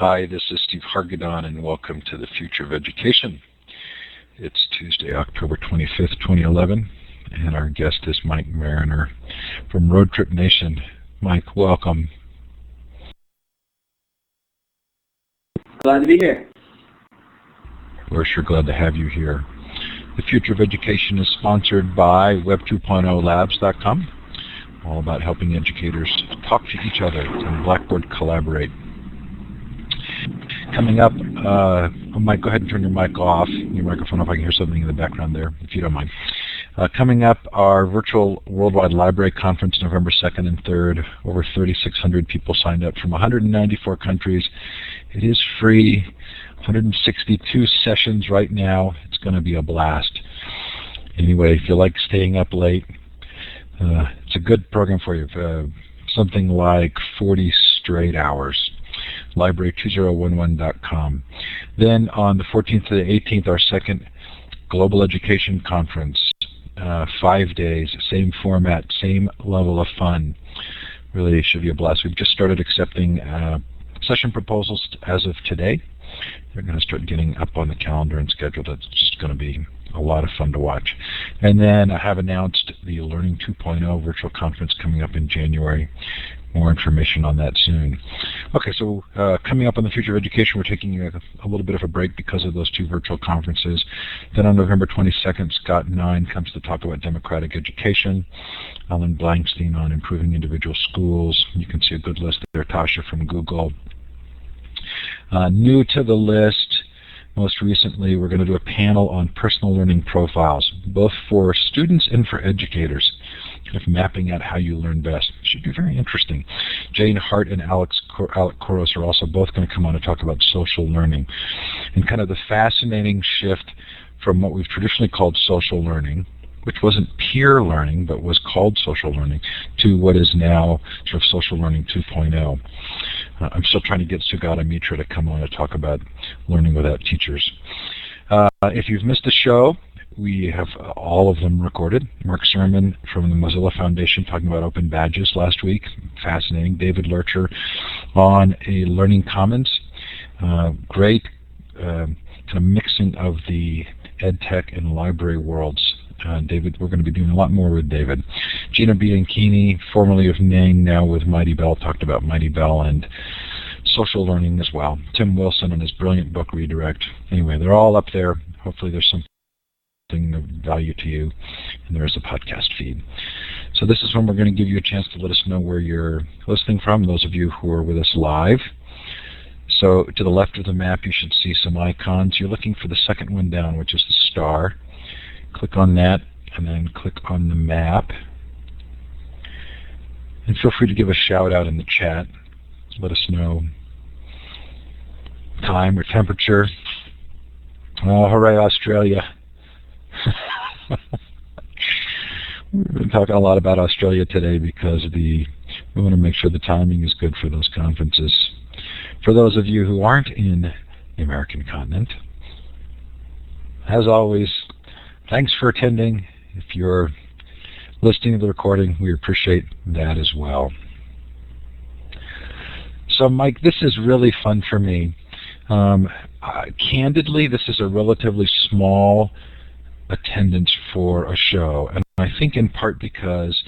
Hi, this is Steve Hargadon, and welcome to the Future of Education. It's Tuesday, October 25th, 2011, and our guest is Mike Marriner from Roadtrip Nation. Mike, welcome. Glad to be here. We're sure glad to have you here. The Future of Education is sponsored by Web2.0labs.com, all about helping educators talk to each other and Blackboard collaborate. Coming up, Mike, go ahead and turn your mic off, your microphone off. I can hear something in the background there, if you don't mind. Coming up, our virtual Worldwide Library Conference, November 2nd and 3rd. Over 3,600 people signed up from 194 countries. It is free, 162 sessions right now. It's going to be a blast. Anyway, if you like staying up late, it's a good program for you. Something like 40 straight hours. Library2011.com. Then on the 14th to the 18th, our second Global Education Conference. 5 days, same format, same level of fun. Really should be a blast. We've just started accepting session proposals as of today. They're going to start getting up on the calendar and scheduled. It's just going to be a lot of fun to watch. And then I have announced the Learning 2.0 virtual conference coming up in January. More information on that soon. Okay, so coming up on the Future of Education, we're taking a little bit of a break because of those two virtual conferences. Then on November 22nd, Scott Nine comes to talk about democratic education. Alan Blankstein on improving individual schools. You can see a good list there. Tasha from Google. New to the list, most recently, we're going to do a panel on personal learning profiles, both for students and for educators, kind of mapping out how you learn best. Should be very interesting. Jane Hart and Alec Koros are also both going to come on to talk about social learning and kind of the fascinating shift from what we've traditionally called social learning, which wasn't peer learning but was called social learning, to what is now sort of social learning 2.0. I'm still trying to get Sugata Mitra to come on to talk about learning without teachers. If you've missed the show, we have all of them recorded. Mark Sermon from the Mozilla Foundation talking about open badges last week. Fascinating. David Lurcher on a Learning Commons. Great kind of mixing of the ed tech and library worlds. David, we're going to be doing a lot more with David. Gina Bianchini, formerly of Ning, now with Mighty Bell, talked about Mighty Bell and social learning as well. Tim Wilson and his brilliant book, Redirect. Anyway, they're all up there. Hopefully there's something of value to you, and there is a podcast feed. So this is when we're going to give you a chance to let us know where you're listening from, those of you who are with us live. So to the left of the map, you should see some icons. You're looking for the second one down, which is the star. Click on that, and then click on the map. And feel free to give a shout out in the chat. Let us know time or temperature. Oh, hooray, Australia. We've been talking a lot about Australia today because we want to make sure the timing is good for those conferences. For those of you who aren't in the American continent, as always, thanks for attending. If you're listening to the recording, we appreciate that as well. So, Mike, this is really fun for me. Candidly, this is a relatively small attendance for a show, and I think in part because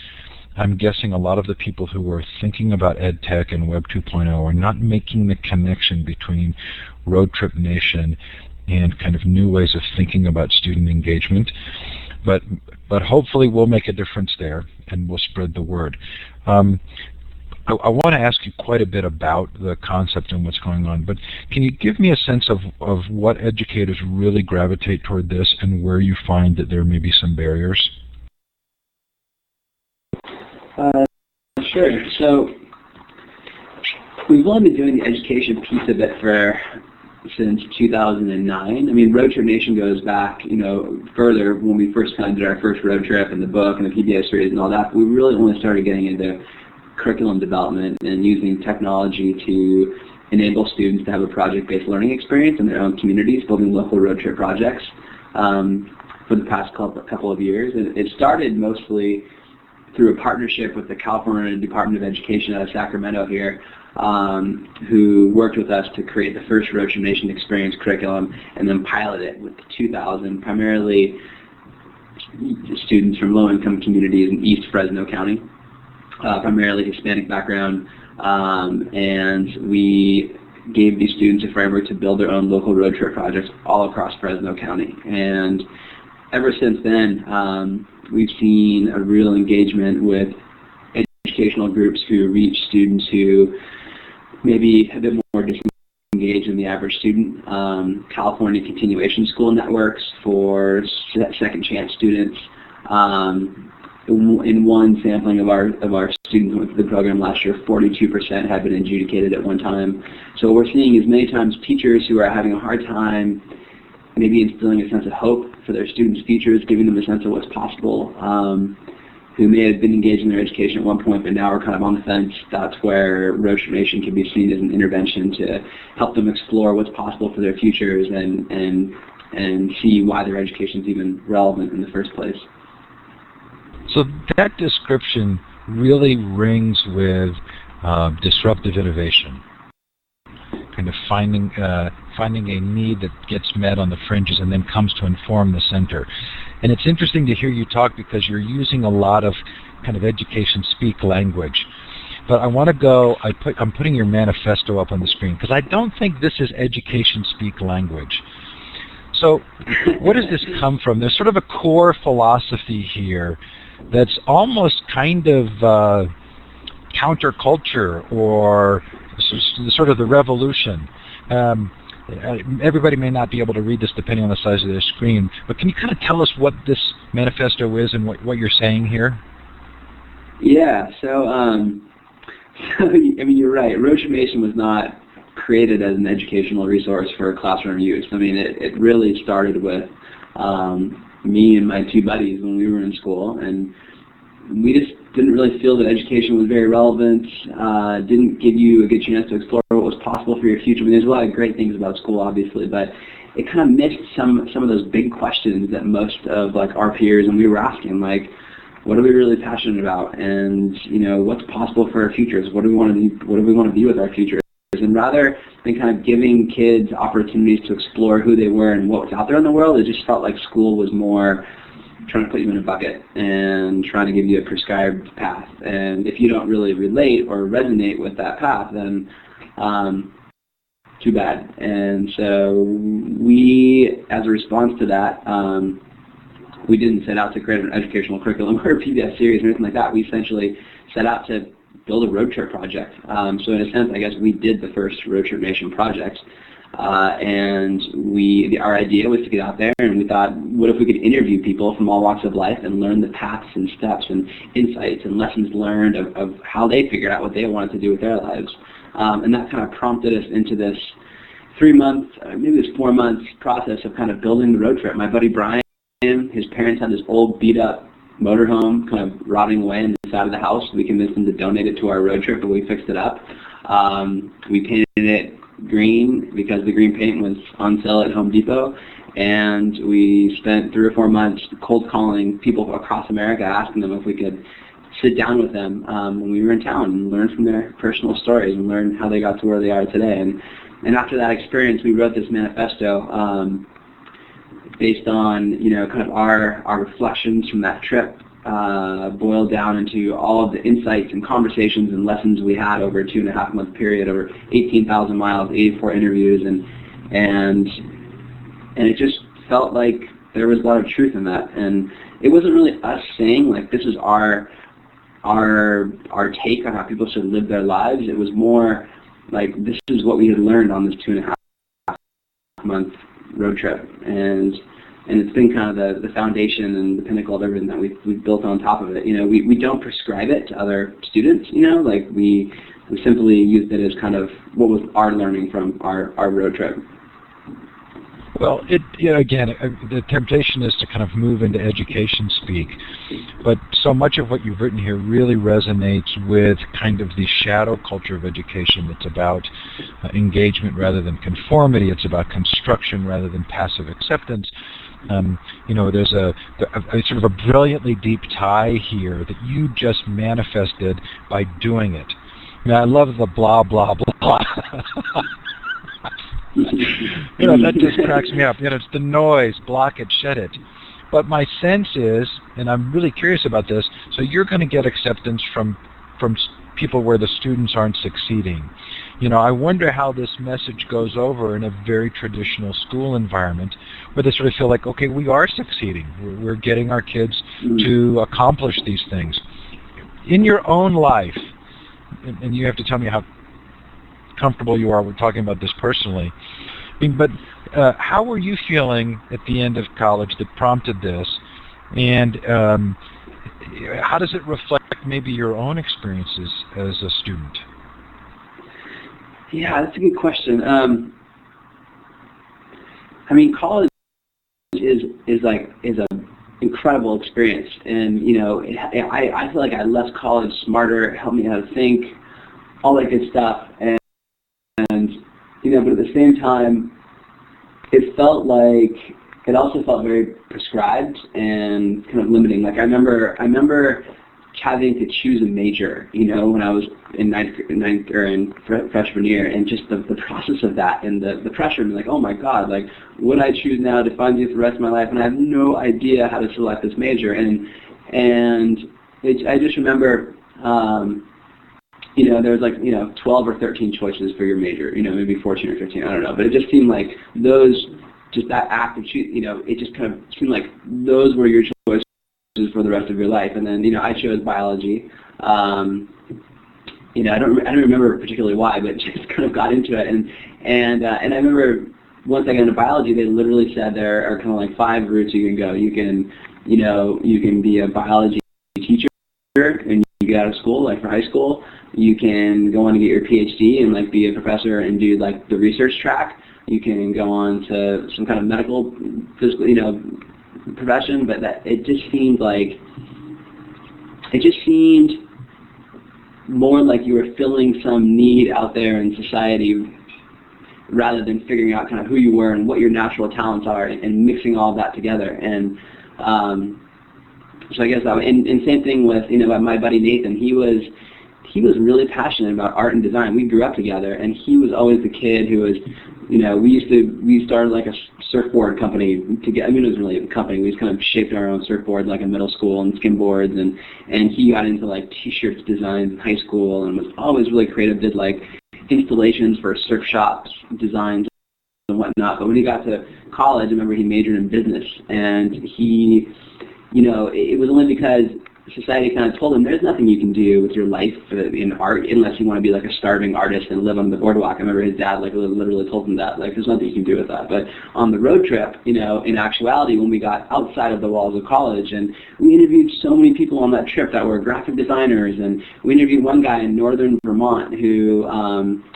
I'm guessing a lot of the people who are thinking about EdTech and Web 2.0 are not making the connection between Roadtrip Nation and kind of new ways of thinking about student engagement. But hopefully we'll make a difference there, and we'll spread the word. I want to ask you quite a bit about the concept and what's going on, but can you give me a sense of what educators really gravitate toward this and where you find that there may be some barriers? Sure. So we've only been doing the education piece of it since 2009. I mean, Roadtrip Nation goes back, further when we first kind of did our first road trip and the book and the PBS series and all that. But we really only started getting into curriculum development and using technology to enable students to have a project-based learning experience in their own communities, building local road trip projects for the past couple of years. And it started mostly through a partnership with the California Department of Education out of Sacramento here, who worked with us to create the first Roadtrip Nation experience curriculum and then pilot it with 2,000 primarily students from low-income communities in East Fresno County, primarily Hispanic background, and we gave these students a framework to build their own local road trip projects all across Fresno County. And ever since then, we've seen a real engagement with educational groups who reach students who maybe a bit more disengaged than the average student. California Continuation School Networks for second chance students. In one sampling of our students who went through the program last year, 42% had been adjudicated at one time. So what we're seeing is many times teachers who are having a hard time maybe instilling a sense of hope for their students' futures, giving them a sense of what's possible, who may have been engaged in their education at one point but now are kind of on the fence. That's where Roadtrip Nation can be seen as an intervention to help them explore what's possible for their futures and see why their education is even relevant in the first place. So that description really rings with disruptive innovation, kind of finding a need that gets met on the fringes and then comes to inform the center. And it's interesting to hear you talk because you're using a lot of kind of education speak language. But I want to go, I'm putting your manifesto up on the screen because I don't think this is education speak language. So where does this come from? There's sort of a core philosophy here that's almost kind of counterculture or sort of the revolution. Everybody may not be able to read this depending on the size of their screen, but can you kind of tell us what this manifesto is and what you're saying here? Yeah, so I mean, you're right. Roadtrip Nation was not created as an educational resource for classroom use. I mean, it really started with me and my two buddies when we were in school, and we just didn't really feel that education was very relevant, didn't give you a good chance to explore what was possible for your future. I mean, there's a lot of great things about school, obviously, but it kind of missed some of those big questions that most of like our peers and we were asking, like, what are we really passionate about, and what's possible for our futures? What do we want to do? What do we want to be with our futures? And rather than kind of giving kids opportunities to explore who they were and what was out there in the world, it just felt like school was more trying to put you in a bucket and trying to give you a prescribed path. And if you don't really relate or resonate with that path, then too bad. And so we, as a response to that, we didn't set out to create an educational curriculum or a PBS series or anything like that. We essentially set out to build a road trip project. So in a sense, I guess we did the first Roadtrip Nation project. And our idea was to get out there, and we thought, what if we could interview people from all walks of life and learn the paths and steps and insights and lessons learned of how they figured out what they wanted to do with their lives. And that kind of prompted us into this 3-month, maybe this 4-month process of kind of building the road trip. My buddy Brian, his parents had this old beat-up motorhome kind of rotting away on the side of the house. We convinced them to donate it to our road trip, but we fixed it up. We painted it green because the green paint was on sale at Home Depot, and we spent 3 or 4 months cold calling people across America, asking them if we could sit down with them when we were in town and learn from their personal stories and learn how they got to where they are today. And after that experience, we wrote this manifesto based on kind of our reflections from that trip, boiled down into all of the insights and conversations and lessons we had over a 2.5-month period, over 18,000 miles, 84 interviews, and it just felt like there was a lot of truth in that. And it wasn't really us saying like this is our take on how people should live their lives. It was more like this is what we had learned on this 2.5-month road trip, and it's been kind of the foundation and the pinnacle of everything that we've built on top of it. We don't prescribe it to other students. Like we simply used it as kind of what was our learning from our road trip. Well, again, the temptation is to kind of move into education speak, but so much of what you've written here really resonates with kind of the shadow culture of education. It's about engagement rather than conformity. It's about construction rather than passive acceptance. There's a sort of a brilliantly deep tie here that you just manifested by doing it. Yeah, I love the blah, blah, blah. That just cracks me up. It's the noise, block it, shed it. But my sense is, and I'm really curious about this, so you're going to get acceptance from people where the students aren't succeeding. I wonder how this message goes over in a very traditional school environment where they sort of feel like, okay, we are succeeding. We're getting our kids to accomplish these things. In your own life, and you have to tell me how comfortable you are with talking about this personally, but how were you feeling at the end of college that prompted this, and how does it reflect maybe your own experiences as a student? Yeah, that's a good question. College is an incredible experience, and I feel like I left college smarter. It helped me how to think, all that good stuff, and but at the same time, it also felt very prescribed and kind of limiting. Like I remember having to choose a major, when I was in ninth or in freshman year, and just the process of that and the pressure, and like, oh my God, like what I choose now defines me for the rest of my life, and I have no idea how to select this major. I just remember, there was 12 or 13 choices for your major, maybe 14 or 15, I don't know, but it just seemed like that act of choosing, it just kind of seemed like those were your choices for the rest of your life. And then, I chose biology. I don't remember particularly why, but just kind of got into it. And I remember once I got into biology, they literally said there are kind of like 5 routes you can go. You can be a biology teacher and you get out of school, like for high school. You can go on to get your PhD and like be a professor and do like the research track. You can go on to some kind of medical, physical, profession, but that it just seemed more like you were filling some need out there in society rather than figuring out kind of who you were and what your natural talents are and mixing all of that together. And so I guess and same thing with my buddy Nathan. He was really passionate about art and design. We grew up together, and he was always the kid who was, we started like a surfboard company together. It wasn't really a company. We just kind of shaped our own surfboards like in middle school and skimboards, and he got into like t-shirts designs in high school and was always really creative, did like installations for surf shops, designs and whatnot. But when he got to college, I remember he majored in business, and he, it was only because society kind of told him there's nothing you can do with your life in art unless you want to be like a starving artist and live on the boardwalk. I remember his dad like literally told him that, like there's nothing you can do with that. But on the road trip, in actuality, when we got outside of the walls of college, and we interviewed so many people on that trip that were graphic designers, and we interviewed one guy in northern Vermont who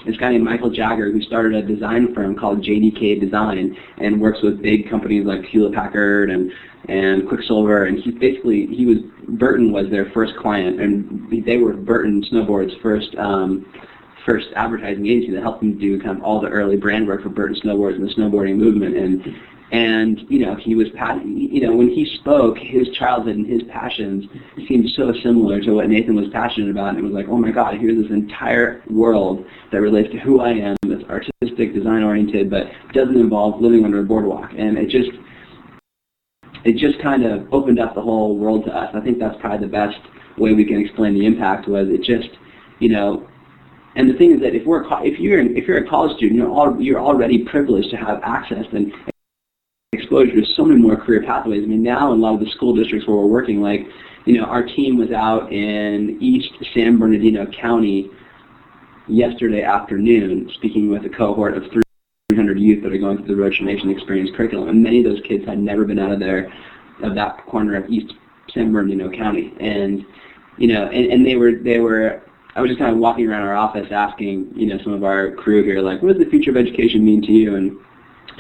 this guy named Michael Jagger, who started a design firm called JDK Design and works with big companies like Hewlett Packard and Quicksilver, and Burton was their first client, and they were Burton Snowboard's first advertising agency that helped them do kind of all the early brand work for Burton Snowboards and the snowboarding movement. And he was when he spoke, his childhood and his passions seemed so similar to what Nathan was passionate about, and it was like, oh my God, here's this entire world that relates to who I am, that's artistic, design oriented, but doesn't involve living under a boardwalk. And it just kind of opened up the whole world to us. I think that's probably the best way we can explain the impact. Was it just, and the thing is that if you're a college student, you're already privileged to have access and exposure to so many more career pathways. I mean, now in a lot of the school districts where we're working, like, our team was out in East San Bernardino County yesterday afternoon speaking with a cohort of 300 youth that are going through the Roadtrip Nation Experience curriculum, and many of those kids had never been out of that corner of East San Bernardino County, and and they were. I was just kind of walking around our office asking some of our crew here, like, what does the future of education mean to you? And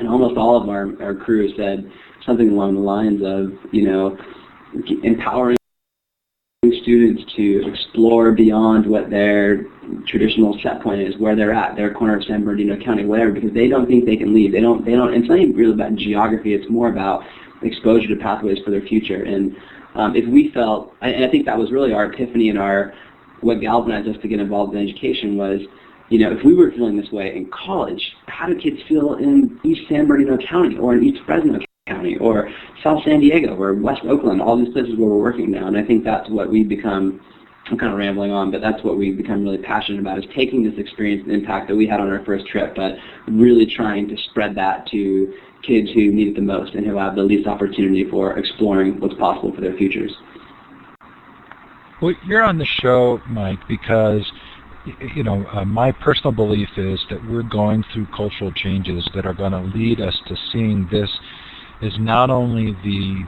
almost all of our crew said something along the lines of empowering students to explore beyond what their traditional set point is, where they're at, their corner of San Bernardino County, whatever, because they don't think they can leave. They don't. It's not even really about geography. It's more about exposure to pathways for their future. And if we felt, and I think that was really our epiphany and our what galvanized us to get involved in education was, if we were feeling this way in college, how do kids feel in East San Bernardino County or in East Fresno County or South San Diego or West Oakland, all these places where we're working now? And I think that's what we've become, I'm kind of rambling on, but that's what we've become really passionate about, is taking this experience and impact that we had on our first trip, but really trying to spread that to kids who need it the most and who have the least opportunity for exploring what's possible for their futures. Well, you're on the show, Mike, because my personal belief is that we're going through cultural changes that are going to lead us to seeing this as not only the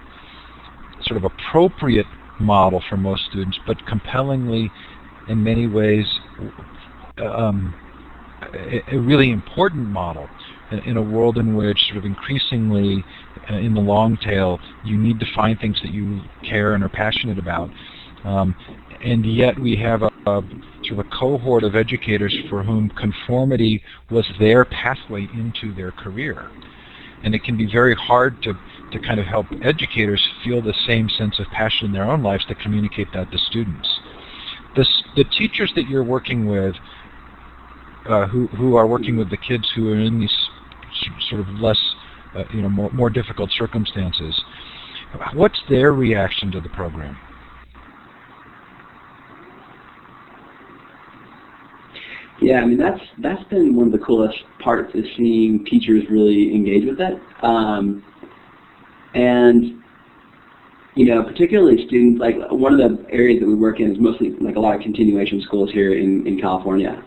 sort of appropriate model for most students, but compellingly, in many ways, a really important model in a world in which sort of increasingly, in the long tail, you need to find things that you care and are passionate about. And yet we have a sort of a cohort of educators for whom conformity was their pathway into their career. And it can be very hard to kind of help educators feel the same sense of passion in their own lives to communicate that to students. The teachers that you're working with, who are working with the kids who are in these sort of less, more difficult circumstances, what's their reaction to the program? Yeah, I mean, that's been one of the coolest parts, is seeing teachers really engage with it. And, particularly students, like one of the areas that we work in is mostly like a lot of continuation schools here in California.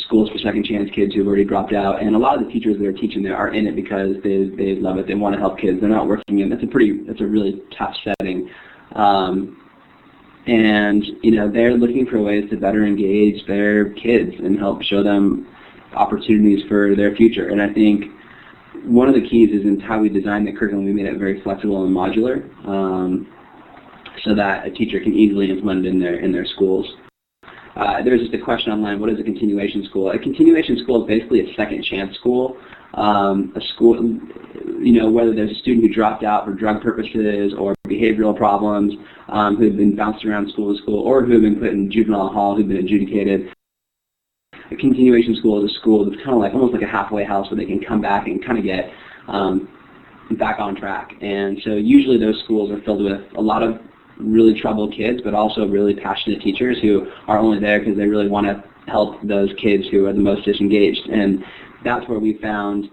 Schools for second chance kids who've already dropped out, and a lot of the teachers that are teaching there are in it because they love it. They want to help kids. They're not working in. That's a really tough setting. And they're looking for ways to better engage their kids and help show them opportunities for their future. And I think one of the keys is in how we designed the curriculum. We made it very flexible and modular, so that a teacher can easily implement it in their schools. There's just a question online: what is a continuation school? A continuation school is basically a second chance school. A school, whether there's a student who dropped out for drug purposes or behavioral problems, who have been bounced around school to school, or who have been put in juvenile hall, who've been adjudicated. A continuation school is a school that's kind of like almost like a halfway house where they can come back and kind of get back on track. And so usually those schools are filled with a lot of really troubled kids, but also really passionate teachers who are only there because they really want to help those kids who are the most disengaged. And that's where we found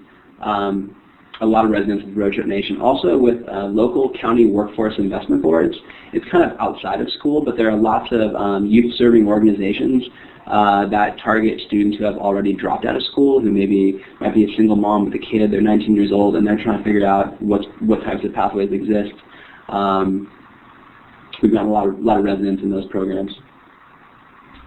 a lot of resonance with Roadtrip Nation. Also with local county workforce investment boards. It's kind of outside of school, but there are lots of youth-serving organizations that target students who have already dropped out of school, who maybe might be a single mom with a kid. They're 19 years old, and they're trying to figure out what types of pathways exist. We've got a lot of resonance in those programs.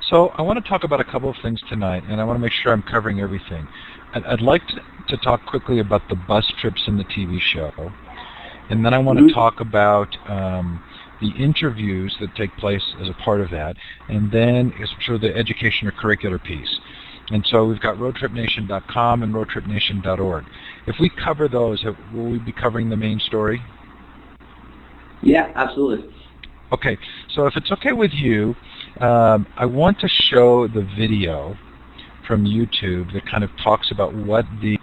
So I want to talk about a couple of things tonight, and I want to make sure I'm covering everything. I'd like to talk quickly about the bus trips in the TV show, and then I want to talk about the interviews that take place as a part of that, and then sort of the education or curricular piece. And so we've got roadtripnation.com and roadtripnation.org. If we cover those, will we be covering the main story? Yeah, absolutely. Okay, so if it's okay with you, I want to show the video from YouTube that kind of talks about what the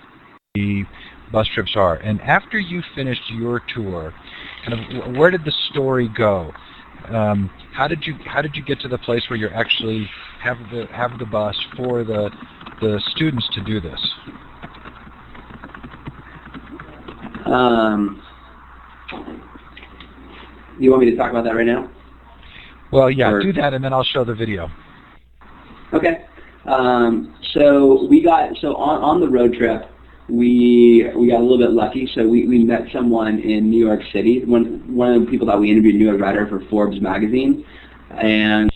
bus trips are. And after you finished your tour, kind of where did the story go? How did you get to the place where you actually have the bus for the students to do this? You want me to talk about that right now? Well, yeah, do that, and then I'll show the video. Okay. So on the road trip, we got a little bit lucky. So we met someone in New York City. One of the people that we interviewed knew a writer for Forbes magazine, and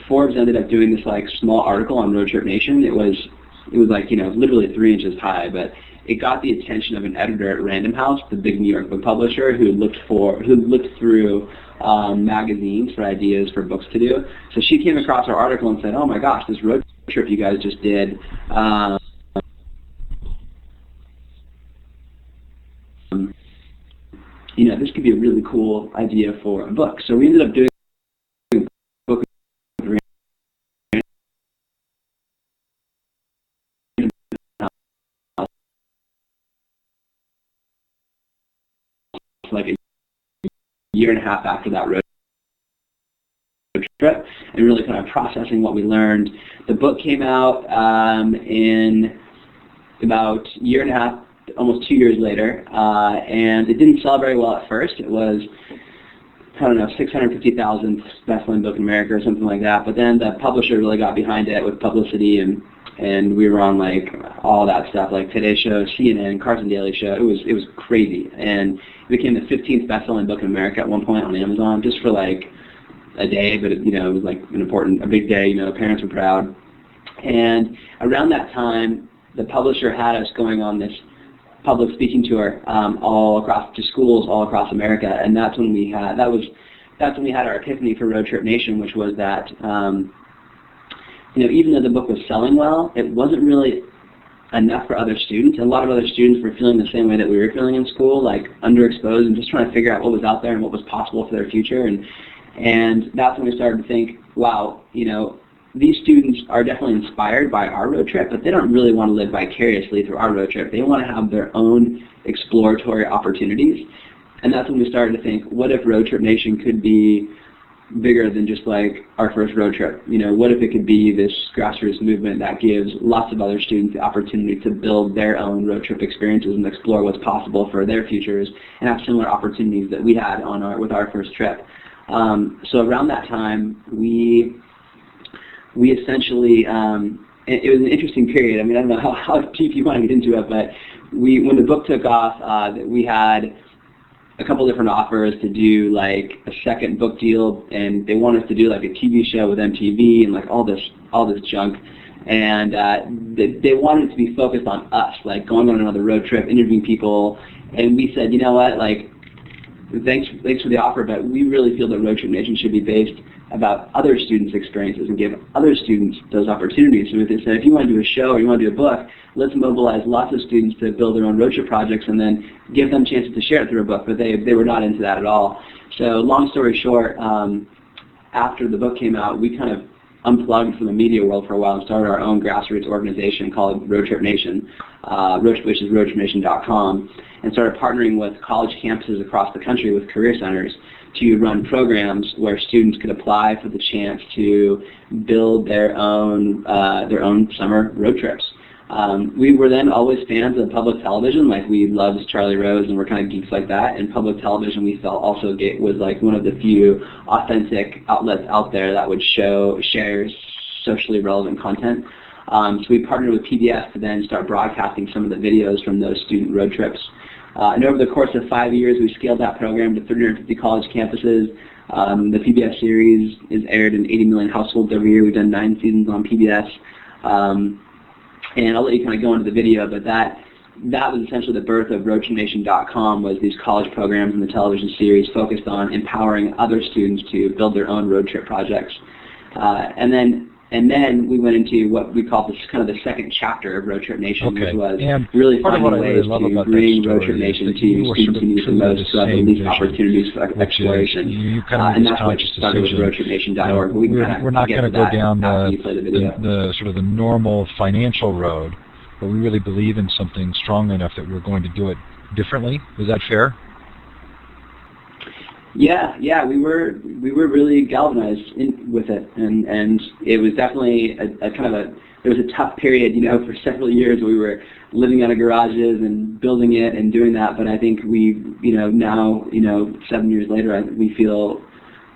Forbes ended up doing this like small article on Roadtrip Nation. It was like literally 3 inches high, but it got the attention of an editor at Random House, the big New York book publisher, who looked through magazines for ideas for books to do. So she came across our article and said, "Oh my gosh, this road trip you guys just did. This could be a really cool idea for a book." So we ended up doing a book year and a half after that road trip, and really kind of processing what we learned. The book came out in about a year and a half, almost 2 years later, and it didn't sell very well at first. It was, I don't know, 650,000th best-selling book in America or something like that. But then the publisher really got behind it with publicity, and we were on like all that stuff, like Today Show, CNN, Carson Daly Show. It was crazy, and it became the 15th best-selling book in America at one point on Amazon, just for like a day. But it was like a big day. Parents were proud. And around that time, the publisher had us going on this public speaking tour all across to schools all across America, and that's when we had our epiphany for Roadtrip Nation, which was that even though the book was selling well, it wasn't really enough for other students. And a lot of other students were feeling the same way that we were feeling in school, like underexposed and just trying to figure out what was out there and what was possible for their future. And that's when we started to think, wow, these students are definitely inspired by our road trip, but they don't really want to live vicariously through our road trip. They want to have their own exploratory opportunities. And that's when we started to think, what if Roadtrip Nation could be bigger than just like our first road trip? What if it could be this grassroots movement that gives lots of other students the opportunity to build their own road trip experiences and explore what's possible for their futures and have similar opportunities that we had with our first trip. So around that time, we essentially, it was an interesting period. I don't know how deep you want to get into it, but when the book took off, we had a couple different offers to do like a second book deal, and they wanted us to do like a TV show with MTV and like all this junk. And they wanted it to be focused on us, like going on another road trip, interviewing people. And we said, you know what, like, thanks for the offer, but we really feel that Roadtrip Nation should be based about other students' experiences and give other students those opportunities. So they said, if you want to do a show or you want to do a book, let's mobilize lots of students to build their own road trip projects and then give them chances to share it through a book. But they were not into that at all. So long story short, after the book came out, we kind of unplugged from the media world for a while and started our own grassroots organization called Roadtrip Nation, which is roadtripnation.com, and started partnering with college campuses across the country with career centers to run programs where students could apply for the chance to build their own summer road trips. We were then always fans of public television, like we loved Charlie Rose and we're kind of geeks like that, and public television we felt also was like one of the few authentic outlets out there that would share socially relevant content. So we partnered with PBS to then start broadcasting some of the videos from those student road trips. And over the course of 5 years, we scaled that program to 350 college campuses. The PBS series is aired in 80 million households every year. We've done 9 seasons on PBS. And I'll let you kind of go into the video, but that was essentially the birth of roadtripnation.com, was these college programs and the television series focused on empowering other students to build their own road trip projects. And then we went into what we call the second chapter of Roadtrip Nation, which was really finding ways to bring Roadtrip Nation to students who need it the most, to have the least opportunities for exploration. And that's what started with roadtripnation.org. We're not going to go down the sort of the normal financial road, but we really believe in something strong enough that we're going to do it differently. Is that fair? Yeah, we were really galvanized with it, and it was definitely there was a tough period, for several years we were living out of garages and building it and doing that. But I think we, now, 7 years later, we feel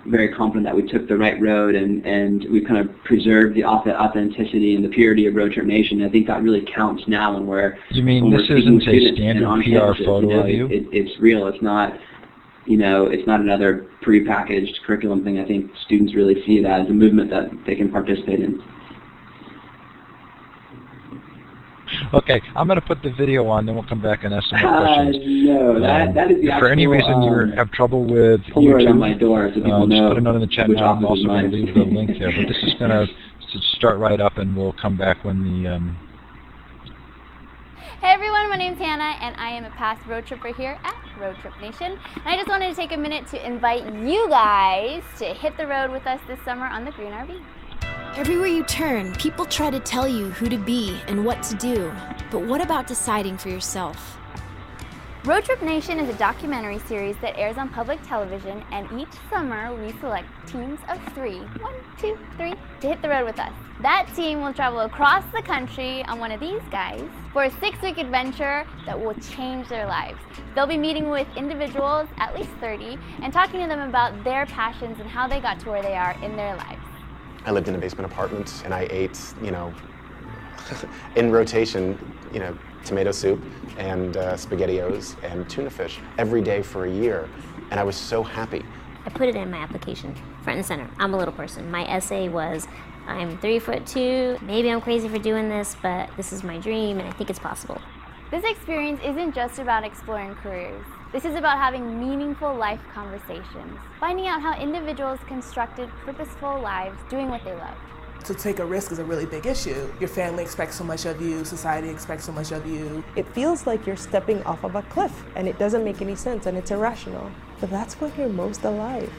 very confident that we took the right road, and we've kind of preserved the authenticity and the purity of Roadtrip Nation. I think that really counts now when we're. You mean this isn't a standard PR photo of you? It's real. It's not. It's not another prepackaged curriculum thing. I think students really see that as a movement that they can participate in. Okay, I'm going to put the video on, then we'll come back and ask some more questions. No, that is the If for any reason you have trouble with YouTube, on my door so people know, just put a note in the chat now. I'm also going to leave the link there. But this is going to start right up, and we'll come back when the... Hey everyone, my name's Hannah, and I am a past road tripper here at Roadtrip Nation. And I just wanted to take a minute to invite you guys to hit the road with us this summer on the Green RV. Everywhere you turn, people try to tell you who to be and what to do. But what about deciding for yourself? Roadtrip Nation is a documentary series that airs on public television, and each summer we select teams of 3, 1, 2, 3, to hit the road with us. That team will travel across the country on one of these guys for a 6-week adventure that will change their lives. They'll be meeting with individuals, at least 30, and talking to them about their passions and how they got to where they are in their lives. I lived in a basement apartment and I ate, in rotation, tomato soup and SpaghettiOs and tuna fish every day for a year, and I was so happy. I put it in my application, front and center. I'm a little person. My essay was, I'm 3'2", maybe I'm crazy for doing this, but this is my dream and I think it's possible. This experience isn't just about exploring careers. This is about having meaningful life conversations, finding out how individuals constructed purposeful lives doing what they love. To take a risk is a really big issue. Your family expects so much of you, society expects so much of you. It feels like you're stepping off of a cliff, and it doesn't make any sense, and it's irrational. But that's when you're most alive.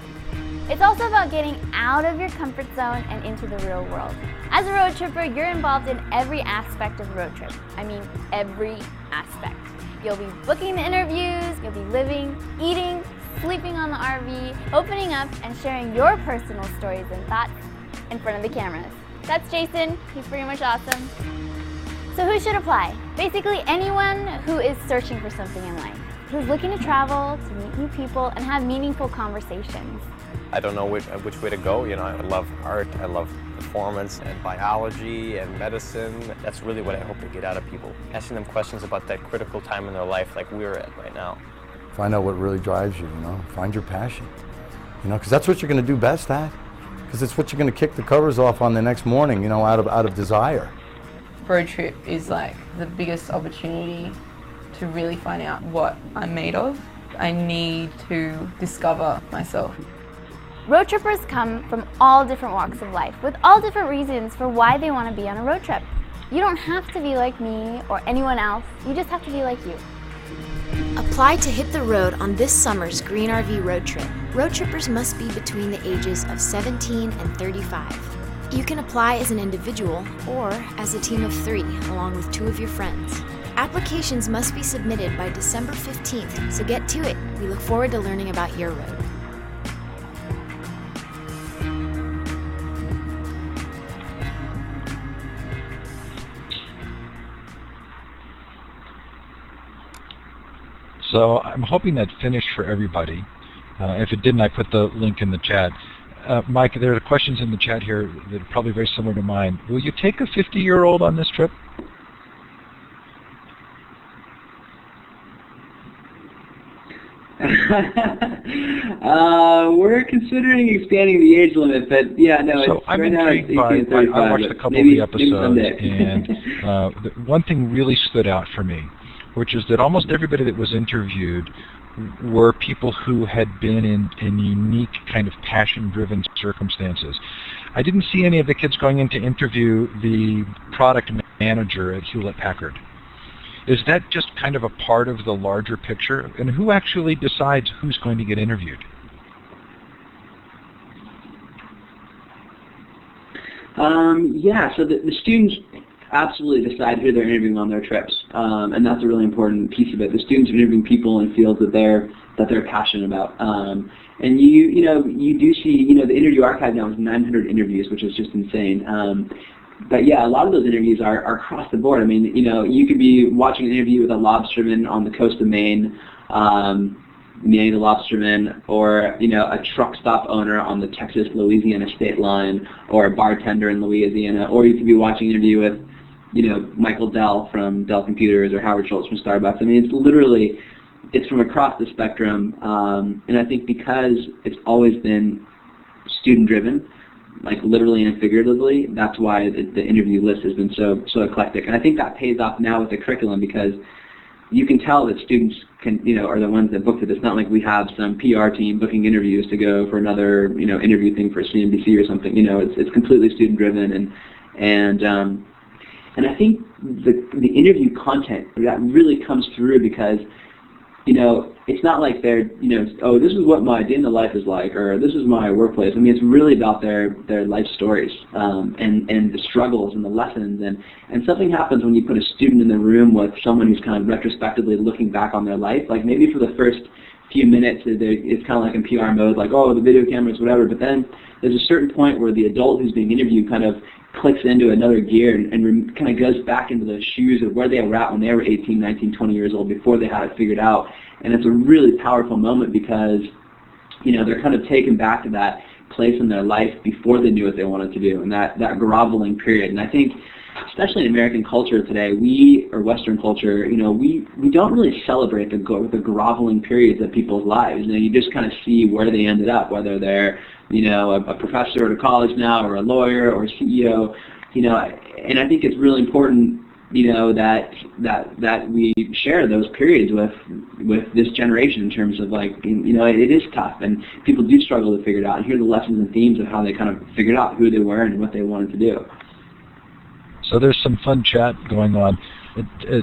It's also about getting out of your comfort zone and into the real world. As a road tripper, you're involved in every aspect of the road trip. I mean, every aspect. You'll be booking the interviews, you'll be living, eating, sleeping on the RV, opening up and sharing your personal stories and thoughts in front of the cameras. That's Jason. He's pretty much awesome. So who should apply? Basically anyone who is searching for something in life, who's looking to travel, to meet new people, and have meaningful conversations. I don't know which way to go. I love art, I love performance and biology and medicine. That's really what I hope to get out of people. Asking them questions about that critical time in their life like we're at right now. Find out what really drives you, Find your passion. Because that's what you're going to do best at. Because it's what you're going to kick the covers off on the next morning, out of desire. Road trip is like the biggest opportunity to really find out what I'm made of. I need to discover myself. Road trippers come from all different walks of life, with all different reasons for why they want to be on a road trip. You don't have to be like me or anyone else, you just have to be like you. Apply to hit the road on this summer's Green RV road trip. Road trippers must be between the ages of 17 and 35. You can apply as an individual or as a team of 3, along with 2 of your friends. Applications must be submitted by December 15th, so get to it. We look forward to learning about your road. So I'm hoping that finished for everybody. If it didn't, I put the link in the chat. Mike, there are questions in the chat here that are probably very similar to mine. Will you take a 50-year-old on this trip? We're considering expanding the age limit, but yeah, no. So I'm intrigued by I watched a couple of the episodes, and one thing really stood out for me, which is that almost everybody that was interviewed were people who had been in unique kind of passion-driven circumstances. I didn't see any of the kids going in to interview the product manager at Hewlett-Packard. Is that just kind of a part of the larger picture? And who actually decides who's going to get interviewed? So the students absolutely decide who they're interviewing on their trips, and that's a really important piece of it. The students are interviewing people in fields that they're passionate about, and you do see the interview archive now is 900 interviews, which is just insane. But yeah, a lot of those interviews are across the board. I mean, you could be watching an interview with a lobsterman on the coast of Maine, Manny the lobsterman, or a truck stop owner on the Texas-Louisiana state line, or a bartender in Louisiana, or you could be watching an interview with Michael Dell from Dell Computers or Howard Schultz from Starbucks. I mean, it's from across the spectrum, and I think because it's always been student-driven, like literally and figuratively, that's why the interview list has been so eclectic. And I think that pays off now with the curriculum, because you can tell that students are the ones that booked it. It's not like we have some PR team booking interviews to go for another interview thing for CNBC or something. It's completely student-driven, and I think the interview content that really comes through because it's not like they're, oh, this is what my day in the life is like, or this is my workplace. I mean, it's really about their life stories and the struggles and the lessons. And something happens when you put a student in the room with someone who's kind of retrospectively looking back on their life. Like maybe for the first few minutes, it's kind of like in PR mode, like, oh, the video cameras, whatever. But then there's a certain point where the adult who's being interviewed kind of clicks into another gear and kind of goes back into the shoes of where they were at when they were 18, 19, 20 years old before they had it figured out. And it's a really powerful moment because, they're kind of taken back to that place in their life before they knew what they wanted to do, and that groveling period. And I think, especially in American culture today, or Western culture, we don't really celebrate the groveling periods of people's lives. You just kind of see where they ended up, whether they're, a professor at a college now, or a lawyer, or a CEO, and I think it's really important, that we share those periods with this generation in terms of it is tough, and people do struggle to figure it out, and hear the lessons and themes of how they kind of figured out who they were and what they wanted to do. So there's some fun chat going on.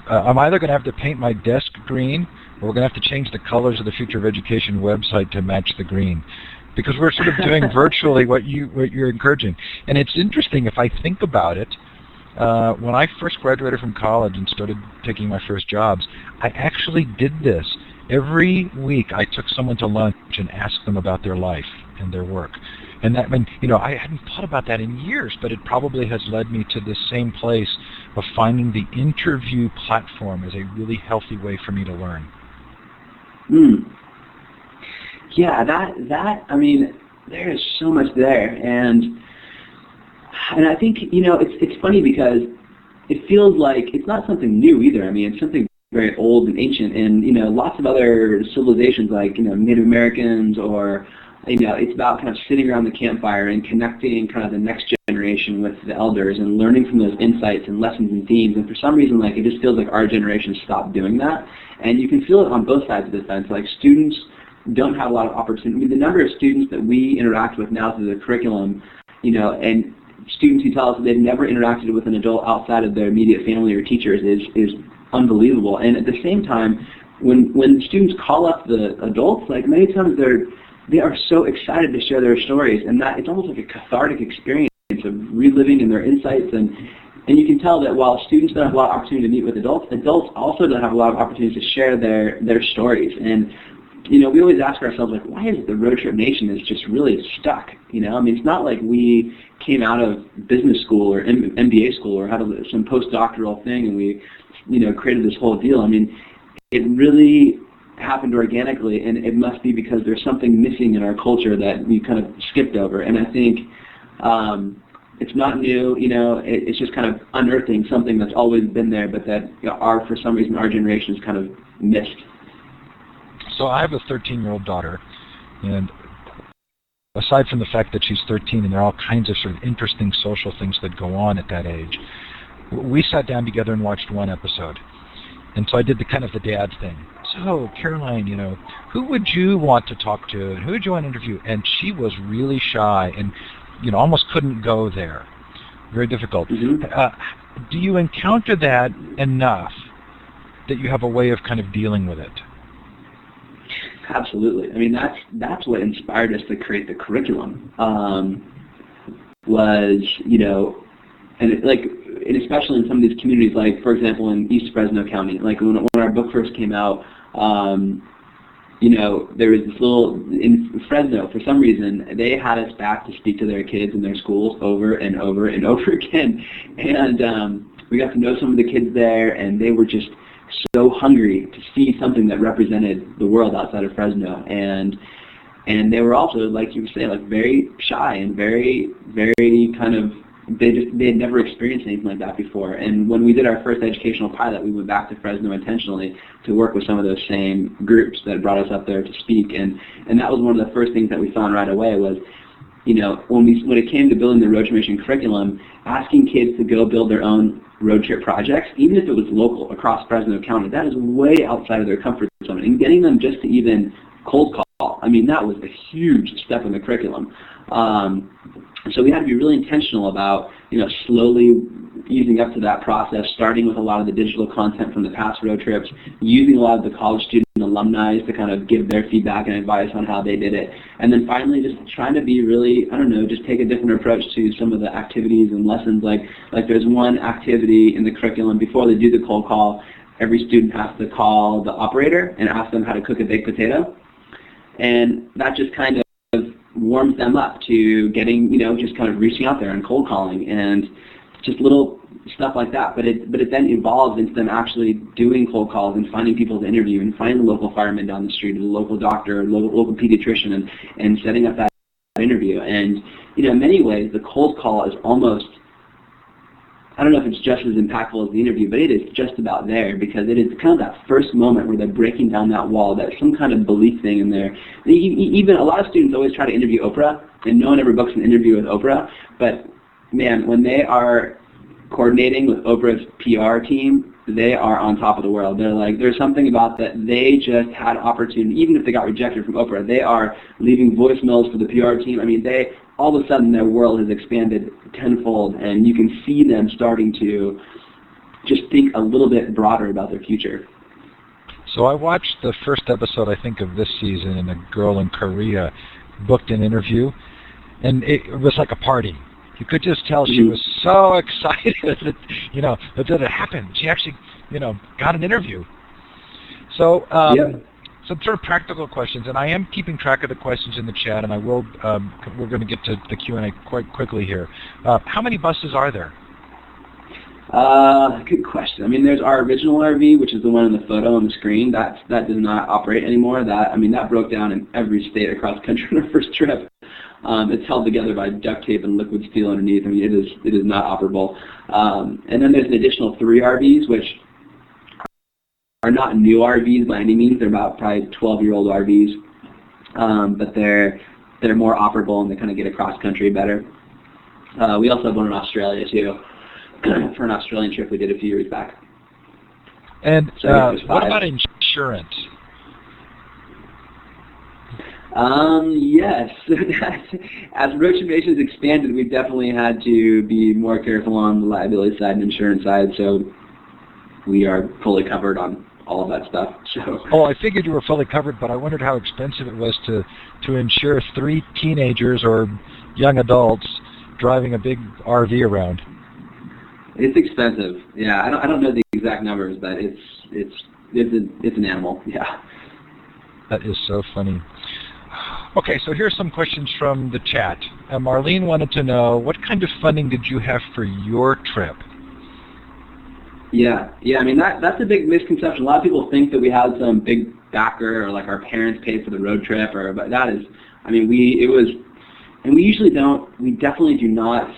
I'm either going to have to paint my desk green, or we're going to have to change the colors of the Future of Education website to match the green, because we're sort of doing virtually what you're encouraging. And it's interesting, if I think about it, when I first graduated from college and started taking my first jobs, I actually did this. Every week I took someone to lunch and asked them about their life and their work. And that, I hadn't thought about that in years, but it probably has led me to this same place of finding the interview platform as a really healthy way for me to learn. Yeah, there is so much there, and I think, it's funny because it feels like it's not something new either. I mean, it's something very old and ancient, and, lots of other civilizations like, Native Americans, or, it's about kind of sitting around the campfire and connecting kind of the next generation with the elders and learning from those insights and lessons and themes. And for some reason, it just feels like our generation stopped doing that. And you can feel it on both sides of the fence. Like, students don't have a lot of opportunity. I mean, the number of students that we interact with now through the curriculum, and students who tell us that they've never interacted with an adult outside of their immediate family or teachers is unbelievable. And at the same time, when students call up the adults, many times they are so excited to share their stories, and that it's almost like a cathartic experience of reliving in their insights. And you can tell that while students don't have a lot of opportunity to meet with adults also don't have a lot of opportunities to share their stories. And we always ask ourselves, why is it the Roadtrip Nation is just really stuck? It's not like we came out of business school or MBA school or had some postdoctoral thing and we, created this whole deal. I mean, it really happened organically, and it must be because there's something missing in our culture that we kind of skipped over. And I think it's not new, it's just kind of unearthing something that's always been there, but that for some reason, our generation has kind of missed. So I have a 13-year-old daughter, and aside from the fact that she's 13 and there are all kinds of sort of interesting social things that go on at that age, we sat down together and watched one episode. And so I did the dad thing. So, Caroline, who would you want to talk to, and who would you want to interview? And she was really shy and, almost couldn't go there. Very difficult. Mm-hmm. Do you encounter that enough that you have a way of kind of dealing with it? Absolutely. I mean, that's what inspired us to create the curriculum. And especially in some of these communities, like for example in East Fresno County, like when our book first came out, there was this in Fresno, for some reason, they had us back to speak to their kids in their schools over and over and over again. And we got to know some of the kids there, and they were just so hungry to see something that represented the world outside of Fresno. And they were also, like you say, very shy and very, very kind of, they had never experienced anything like that before. And when we did our first educational pilot, we went back to Fresno intentionally to work with some of those same groups that brought us up there to speak. And that was one of the first things that we found right away was, when it came to building the Roadtrip Nation curriculum, asking kids to go build their own road trip projects, even if it was local across Fresno County, that is way outside of their comfort zone. And getting them just to even cold call, I mean, that was a huge step in the curriculum. So we had to be really intentional about, slowly easing up to that process, starting with a lot of the digital content from the past road trips, using a lot of the college student alumni to kind of give their feedback and advice on how they did it, and then finally just trying to be really, just take a different approach to some of the activities and lessons. Like there's one activity in the curriculum before they do the cold call, every student has to call the operator and ask them how to cook a baked potato, and that just kind of warms them up to getting, just kind of reaching out there and cold calling and just little stuff like that. But it then evolves into them actually doing cold calls and finding people to interview and finding the local fireman down the street or the local doctor or local pediatrician and setting up that interview. And, in many ways, the cold call is almost, I don't know if it's just as impactful as the interview, but it is just about there because it is kind of that first moment where they're breaking down that wall, that some kind of belief thing in there. Even a lot of students always try to interview Oprah, and no one ever books an interview with Oprah, but man, when they are coordinating with Oprah's PR team, they are on top of the world. They're like, there's something about that they just had opportunity, even if they got rejected from Oprah, they are leaving voicemails for the PR team. I mean, all of a sudden their world has expanded tenfold, and you can see them starting to just think a little bit broader about their future. So I watched the first episode, I think, of this season, and a girl in Korea booked an interview, and it was like a party. You could just tell she was so excited that it happened. She actually, got an interview. So, some sort of practical questions, and I am keeping track of the questions in the chat, and I will. We're going to get to the Q&A quite quickly here. How many buses are there? Good question. I mean, there's our original RV, which is the one in the photo on the screen. That does not operate anymore. That broke down in every state across the country on our first trip. It's held together by duct tape and liquid steel underneath. I mean, it is not operable. And then there's an additional 3 RVs, which are not new RVs by any means. They're about probably 12-year-old RVs, but they're more operable and they kind of get across country better. We also have one in Australia too, for an Australian trip we did a few years back. And what about insurance? Yes. As road trip nations expanded, we definitely had to be more careful on the liability side and insurance side, so we are fully covered on all of that stuff. So. I figured you were fully covered, but I wondered how expensive it was to insure 3 teenagers or young adults driving a big RV around. It's expensive. Yeah, I don't know the exact numbers, but it's an animal. Yeah. That is so funny. Okay, so here's some questions from the chat. Marlene wanted to know, what kind of funding did you have for your trip? Yeah. I mean, that's a big misconception. A lot of people think that we had some big backer or like our parents paid for the road trip, but that is, I mean, we definitely do not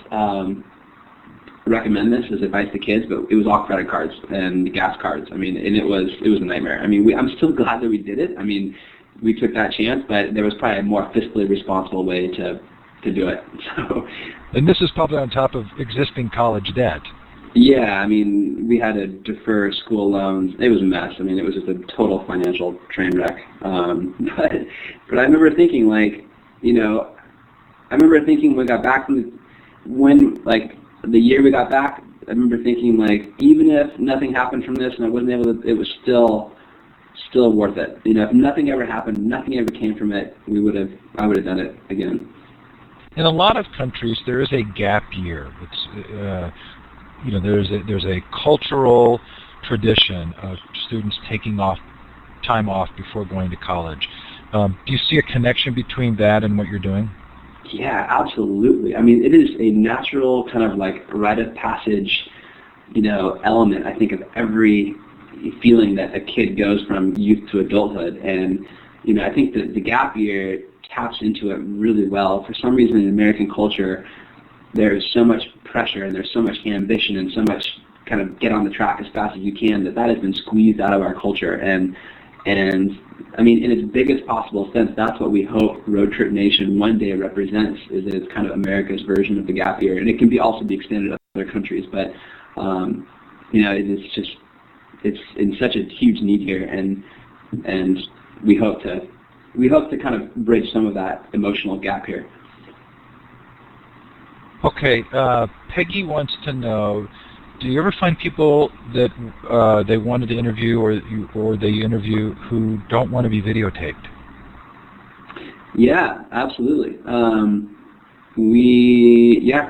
recommend this as advice to kids, but it was all credit cards and gas cards. I mean, and it was a nightmare. I mean, I'm still glad that we did it. I mean, we took that chance, but there was probably a more fiscally responsible way to do it. So. And this is probably on top of existing college debt. Yeah, I mean, we had to defer school loans. It was a mess. I mean, it was just a total financial train wreck. But I remember thinking, when we got back the year we got back, I remember thinking, even if nothing happened from this and I wasn't able to, it was still worth it. If nothing ever happened, nothing ever came from it, I would have done it again. In a lot of countries, there is a gap year. It's there's a cultural tradition of students taking time off before going to college. Do you see a connection between that and what you're doing? Yeah, absolutely. I mean, it is a natural kind of rite of passage, element, I think, of every feeling that a kid goes from youth to adulthood. And, I think that the gap year taps into it really well. For some reason in American culture, there's so much pressure and there's so much ambition and so much kind of get on the track as fast as you can that has been squeezed out of our culture. And I mean, in its biggest possible sense, that's what we hope Road Trip Nation one day represents, is that it's kind of America's version of the gap year. And it can also be extended to other countries, but, it's in such a huge need here, and we hope to kind of bridge some of that emotional gap here. Okay, Peggy wants to know, do you ever find people that they wanted to interview or they interview who don't want to be videotaped? Yeah, absolutely.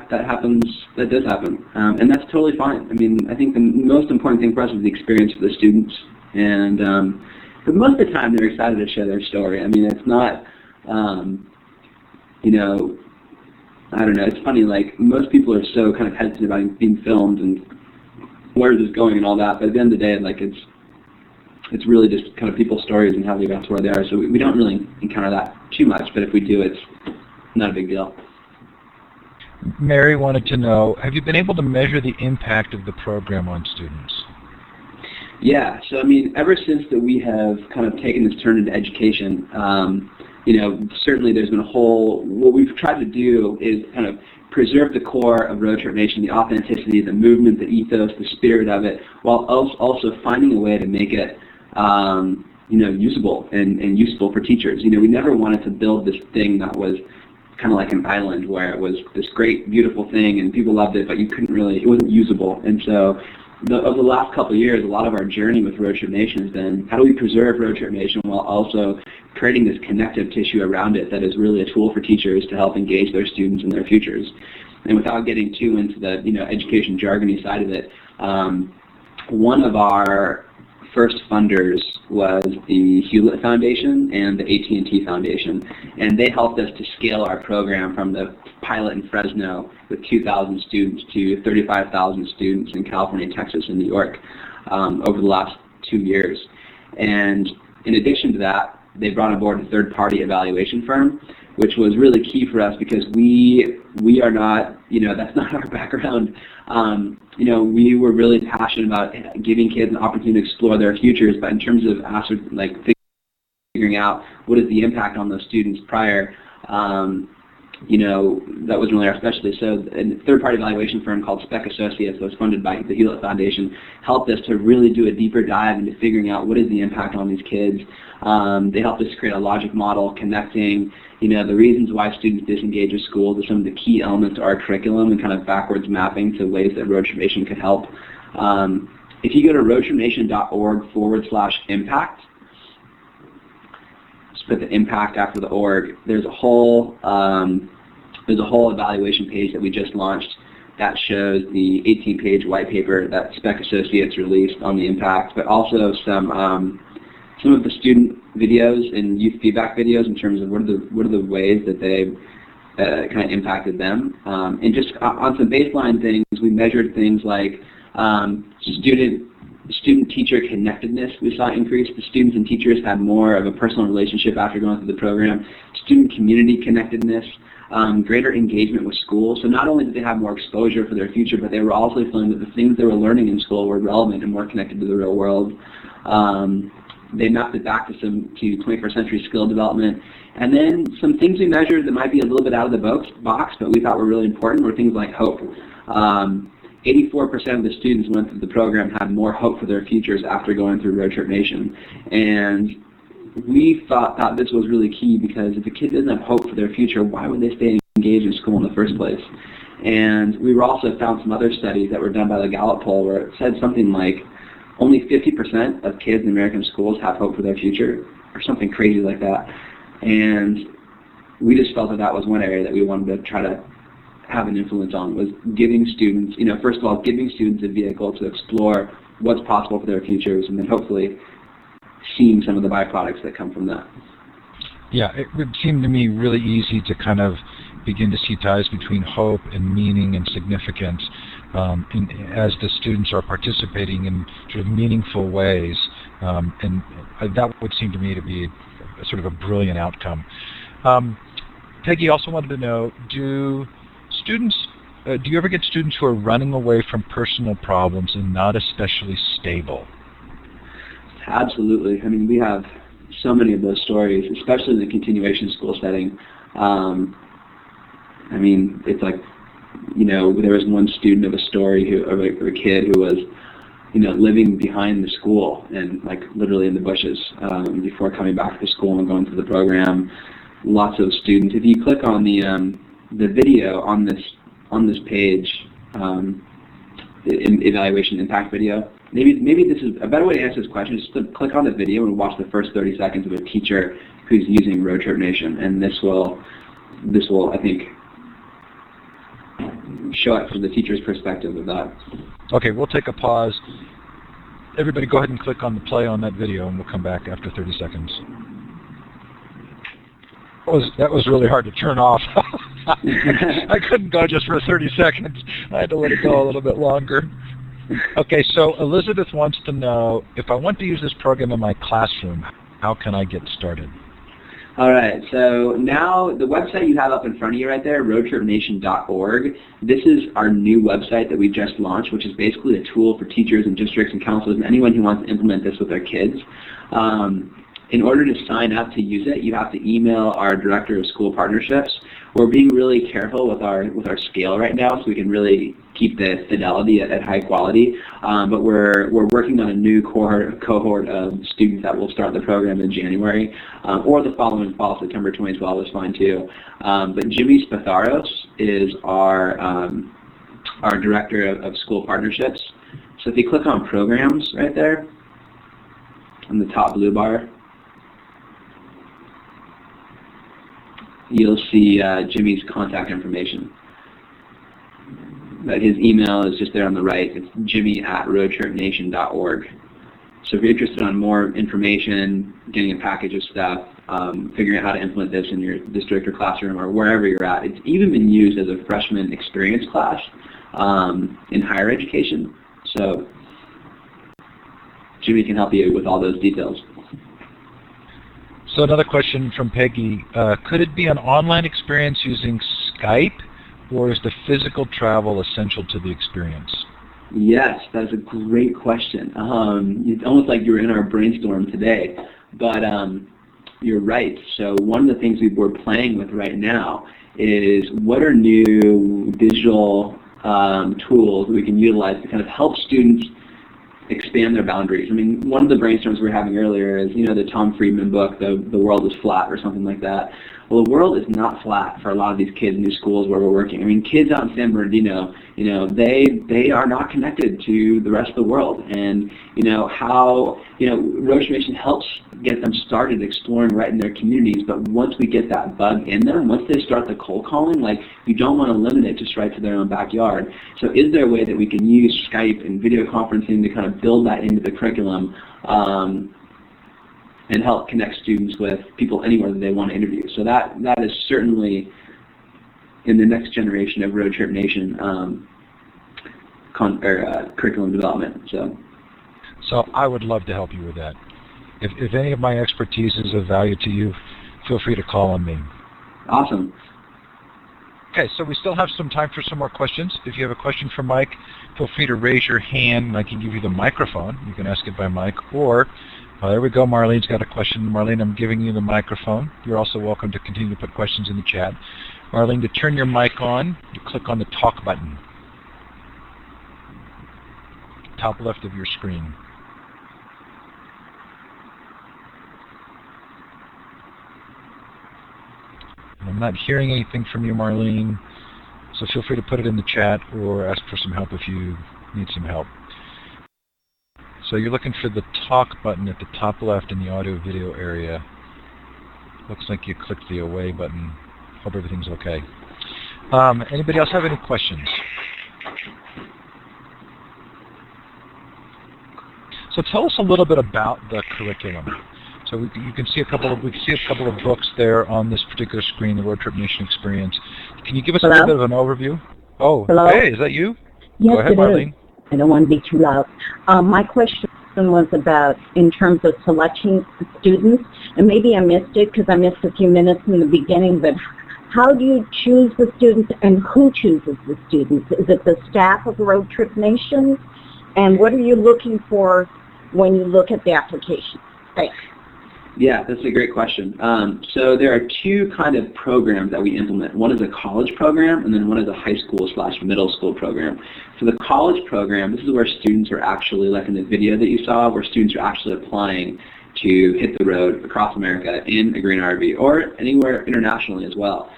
That happens. That does happen, and that's totally fine. I mean, I think the most important thing for us is the experience for the students, and but most of the time they're excited to share their story. I mean, it's not, you know, I don't know. It's funny. Like most people are so kind of hesitant about being filmed and where is this going and all that. But at the end of the day, like it's really just kind of people's stories and how they got to where they are. So we don't really encounter that too much. But if we do, it's not a big deal. Mary wanted to know, have you been able to measure the impact of the program on students? Yeah, so I mean, ever since that we have kind of taken this turn into education, you know, certainly there's been what we've tried to do is kind of preserve the core of Roadtrip Nation, the authenticity, the movement, the ethos, the spirit of it, while also finding a way to make it, you know, usable and useful for teachers. You know, we never wanted to build this thing that was kind of like an island where it was this great, beautiful thing and people loved it, but it wasn't usable. And so over the last couple of years, a lot of our journey with Roadtrip Nation has been how do we preserve Roadtrip Nation while also creating this connective tissue around it that is really a tool for teachers to help engage their students in their futures. And without getting too into the education jargony side of it, one of our first funders was the Hewlett Foundation and the AT&T Foundation, and they helped us to scale our program from the pilot in Fresno with 2,000 students to 35,000 students in California, Texas, and New York over the last 2 years. And in addition to that, they brought on board a third-party evaluation firm, which was really key for us because we are not, that's not our background. We were really passionate about giving kids an opportunity to explore their futures, but in terms of figuring out what is the impact on those students prior, that wasn't really our specialty. So a third-party evaluation firm called Spec Associates that was funded by the Hewlett Foundation helped us to really do a deeper dive into figuring out what is the impact on these kids. They helped us create a logic model connecting the reasons why students disengage with school to some of the key elements to our curriculum and kind of backwards mapping to ways that Roadtrip Nation could help. If you go to roadtripnation.org/impact, just put the impact after the org, there's a whole evaluation page that we just launched that shows the 18-page white paper that Spec Associates released on the impact, but also some of the student videos and youth feedback videos in terms of what are the ways that they've kind of impacted them. And just on some baseline things, we measured things like student-teacher connectedness. We saw increase. The students and teachers had more of a personal relationship after going through the program. Student community connectedness, greater engagement with school. So not only did they have more exposure for their future, but they were also feeling that the things they were learning in school were relevant and more connected to the real world. They mapped it back to 21st century skill development. And then some things we measured that might be a little bit out of the box, but we thought were really important were things like hope. 84% of the students who went through the program had more hope for their futures after going through Roadtrip Nation. And we thought this was really key because if a kid doesn't have hope for their future, why would they stay engaged in school in the first place? And we also found some other studies that were done by the Gallup poll where it said something like only 50% of kids in American schools have hope for their future, or something crazy like that. And we just felt that was one area that we wanted to try to have an influence on, was giving students, first of all, giving students a vehicle to explore what's possible for their futures, and then hopefully seeing some of the byproducts that come from that. Yeah, it would seem to me really easy to kind of begin to see ties between hope and meaning and significance as the students are participating in sort of meaningful ways, and that would seem to me to be sort of a brilliant outcome. Peggy also wanted to know, do you ever get students who are running away from personal problems and not especially stable? Absolutely. I mean, we have so many of those stories, especially in the continuation school setting. I mean, it's like, there was one student of a story of a kid who was, living behind the school and like literally in the bushes before coming back to school and going through the program. Lots of students. If you click on the video on this on this page, evaluation impact video. Maybe this is a better way to answer this question is just to click on the video and watch the first 30 seconds of a teacher who's using Roadtrip Nation, and this will I think show it from the teacher's perspective of that. Okay, we'll take a pause. Everybody go ahead and click on the play on that video, and we'll come back after 30 seconds. That was really hard to turn off. I couldn't go just for 30 seconds. I had to let it go a little bit longer. Okay, so Elizabeth wants to know, if I want to use this program in my classroom, how can I get started? All right, so now the website you have up in front of you right there, roadtripnation.org, this is our new website that we just launched, which is basically a tool for teachers and districts and counselors and anyone who wants to implement this with their kids. In order to sign up to use it, you have to email our Director of School Partnerships. We're being really careful with our scale right now, so we can really keep the fidelity at high quality. But we're working on a new cohort of students that will start the program in January, or the following fall, September 2012 is fine too. But Jimmy Spatharos is our Director of School Partnerships. So if you click on Programs right there, on the top blue bar, you'll see Jimmy's contact information. But his email is just there on the right. It's jimmy@roadtripnation.org. So if you're interested in more information, getting a package of stuff, figuring out how to implement this in your district or classroom or wherever you're at, it's even been used as a freshman experience class in higher education. So Jimmy can help you with all those details. So another question from Peggy, could it be an online experience using Skype, or is the physical travel essential to the experience? Yes, that's a great question. It's almost like you were in our brainstorm today, but you're right. So one of the things we're playing with right now is what are new digital tools that we can utilize to kind of help students expand their boundaries. I mean, one of the brainstorms we were having earlier is, the Tom Friedman book, The World is Flat, or something like that. Well, the world is not flat for a lot of these kids in these schools where we're working. I mean, kids out in San Bernardino, they are not connected to the rest of the world. And, Roadtrip Nation helps get them started exploring right in their communities, but once we get that bug in them, once they start the cold calling, you don't want to limit it just right to their own backyard. So is there a way that we can use Skype and video conferencing to kind of build that into the curriculum and help connect students with people anywhere that they want to interview? So that is certainly in the next generation of Roadtrip Nation curriculum development. So I would love to help you with that. If any of my expertise is of value to you, feel free to call on me. Awesome. Okay, so we still have some time for some more questions. If you have a question for Mike, feel free to raise your hand and I can give you the microphone. You can ask it by mic, or there we go, Marlene's got a question. Marlene, I'm giving you the microphone. You're also welcome to continue to put questions in the chat. Marlene, to turn your mic on, you click on the talk button, top left of your screen. I'm not hearing anything from you, Marlene, so feel free to put it in the chat or ask for some help if you need some help. So you're looking for the talk button at the top left in the audio video area. Looks like you clicked the away button. Hope everything's okay. Anybody else have any questions? So tell us a little bit about the curriculum. So you can see a couple of books there on this particular screen, the Roadtrip Nation Experience. Can you give us a little bit of an overview? Oh, hello? Hey, is that you? Yes, go ahead, Marlene. I don't want to be too loud. My question was about in terms of selecting students, and maybe I missed it because I missed a few minutes in the beginning, but how do you choose the students and who chooses the students? Is it the staff of Roadtrip Nation? And what are you looking for when you look at the application? Thanks. Yeah, that's a great question. So there are two kind of programs that we implement. One is a college program, and then one is a high school/middle school program. So the college program, this is where students are actually, like in the video that you saw, where students are actually applying to hit the road across America in a green RV, or anywhere internationally as well.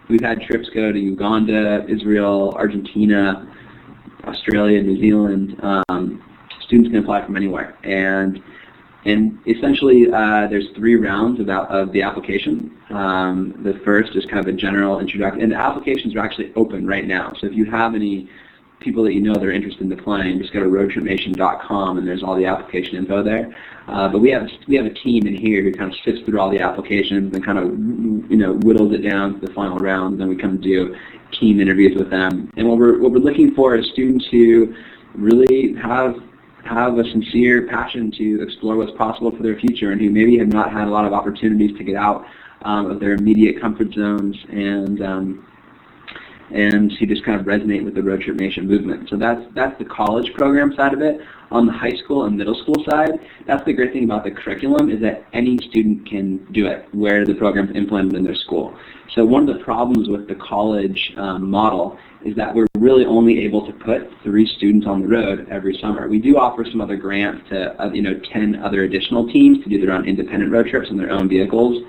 We've had trips go to Uganda, Israel, Argentina, Australia, New Zealand. Students can apply from anywhere, and essentially there's 3 rounds of the application. The first is kind of a general introduction, and the applications are actually open right now. So if you have any people that you know that are interested in applying, just go to roadtripnation.com, and there's all the application info there. But we have a team in here who kind of sifts through all the applications and kind of whittles it down to the final round. Then we come do team interviews with them. And what we're looking for is students who really have a sincere passion to explore what's possible for their future, and who maybe have not had a lot of opportunities to get out of their immediate comfort zones, and who just kind of resonate with the Road Trip Nation movement. So that's the college program side of it. On the high school and middle school side, that's the great thing about the curriculum, is that any student can do it where the program's implemented in their school. So one of the problems with the college model is that we're really only able to put 3 students on the road every summer. We do offer some other grants to 10 other additional teams to do their own independent road trips in their own vehicles.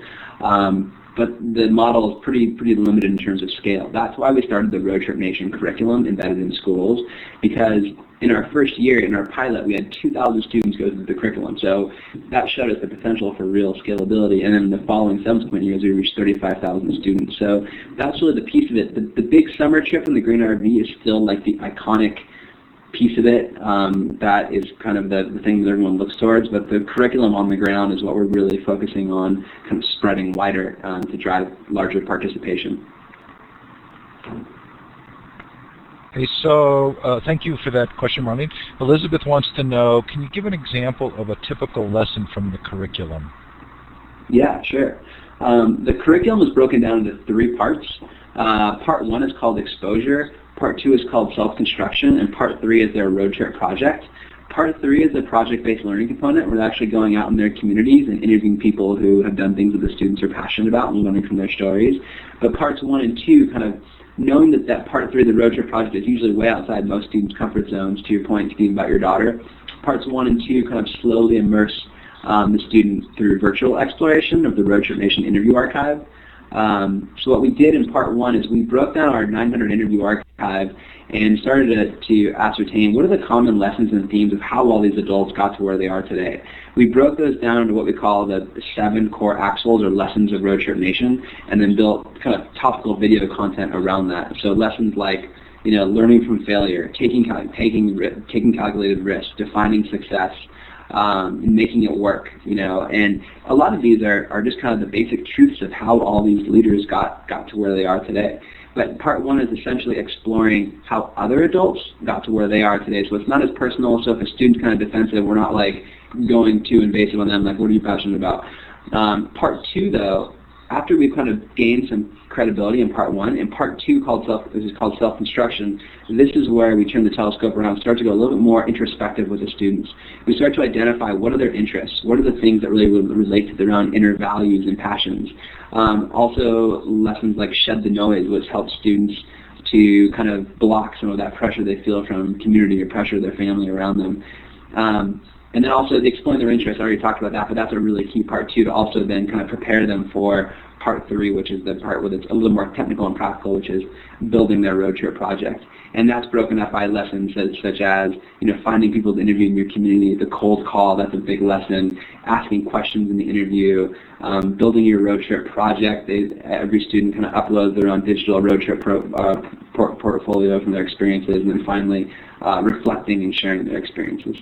But the model is pretty limited in terms of scale. That's why we started the Road Trip Nation curriculum embedded in schools, because in our first year, in our pilot, we had 2,000 students go through the curriculum. So that showed us the potential for real scalability. And then in the following subsequent years, we reached 35,000 students. So that's really the piece of it. The big summer trip in the green RV is still like the iconic piece of it. That is kind of the thing that everyone looks towards, but the curriculum on the ground is what we're really focusing on, kind of spreading wider to drive larger participation. Okay, so thank you for that question, Marlene. Elizabeth wants to know, can you give an example of a typical lesson from the curriculum? Yeah, sure. The curriculum is broken down into 3 parts. Part 1 is called exposure. Part 2 is called self-construction, and Part 3 is their road trip project. Part 3 is the project-based learning component, where they're actually going out in their communities and interviewing people who have done things that the students are passionate about and learning from their stories. But Parts 1 and 2, kind of knowing that Part 3 of the road trip project is usually way outside most students' comfort zones, to your point, speaking about your daughter, Parts 1 and 2 kind of slowly immerse the student through virtual exploration of the Road Trip Nation interview archive. So what we did in Part 1 is we broke down our 900 interview archive and started to ascertain what are the common lessons and themes of how all these adults got to where they are today. We broke those down into what we call the 7 core axles or lessons of Road Trip Nation, and then built kind of topical video content around that. So lessons like learning from failure, taking calculated risk, defining success, making it work, and a lot of these are just kind of the basic truths of how all these leaders got to where they are today. But Part 1 is essentially exploring how other adults got to where they are today. So it's not as personal. So if a student's kind of defensive, we're not like going too invasive on them, like, what are you passionate about? Part 2, though, after we've kind of gained some credibility in Part 1, in Part 2, this is called self-construction, this is where we turn the telescope around and start to go a little bit more introspective with the students. We start to identify what are their interests, what are the things that really relate to their own inner values and passions. Also, lessons like Shed the Noise, which helps students to kind of block some of that pressure they feel from community or pressure of their family around them. And then also they explain their interests. I already talked about that, but that's a really key part too, to also then kind of prepare them for Part 3, which is the part where it's a little more technical and practical, which is building their road trip project. And that's broken up by lessons such as finding people to interview in your community, the cold call, that's a big lesson, asking questions in the interview, building your road trip project. Every student kind of uploads their own digital road trip portfolio from their experiences, and then finally reflecting and sharing their experiences.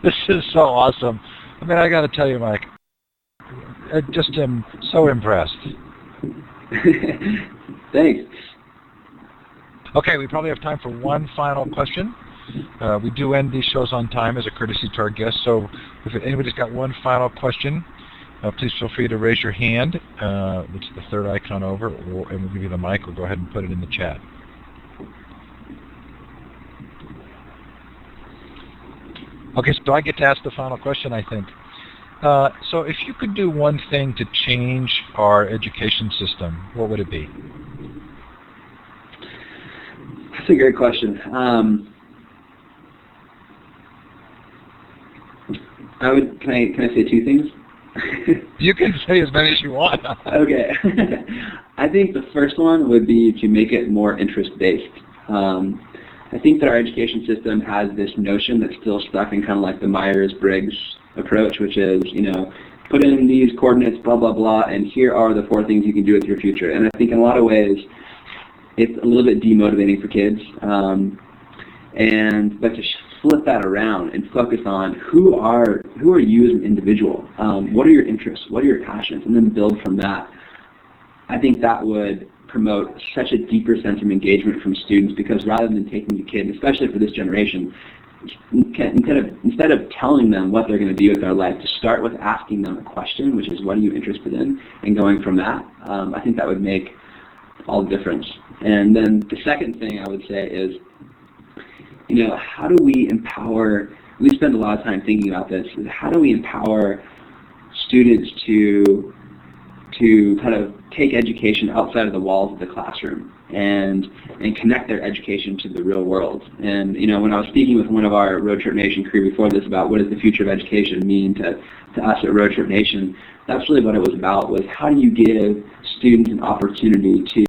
This is so awesome. I mean, I got to tell you, Mike, I just am so impressed. Thanks. Okay, we probably have time for one final question. We do end these shows on time as a courtesy to our guests, so if anybody's got one final question, please feel free to raise your hand. It's the third icon over, and we'll give you the mic, or go ahead and put it in the chat. Okay, so I get to ask the final question, I think. So if you could do one thing to change our education system, what would it be? That's a great question. Can I say 2 things? You can say as many as you want. Okay. I think the first one would be to make it more interest-based. I think that our education system has this notion that's still stuck in kind of like the Myers-Briggs approach, which is, put in these coordinates, blah, blah, blah, and here are the 4 things you can do with your future. And I think in a lot of ways, it's a little bit demotivating for kids. But to flip that around and focus on who are you as an individual? What are your interests? What are your passions? And then build from that. I think that would promote such a deeper sense of engagement from students, because rather than taking the kid, especially for this generation, instead of telling them what they're going to do with their life, to start with asking them a question, which is, what are you interested in, and going from that. I think that would make all the difference. And then the second thing I would say is, how do we empower, we spend a lot of time thinking about this, is how do we empower students to kind of take education outside of the walls of the classroom and connect their education to the real world. And when I was speaking with one of our Road Trip Nation crew before this about what does the future of education mean to us at Road Trip Nation, that's really what it was about, was how do you give students an opportunity to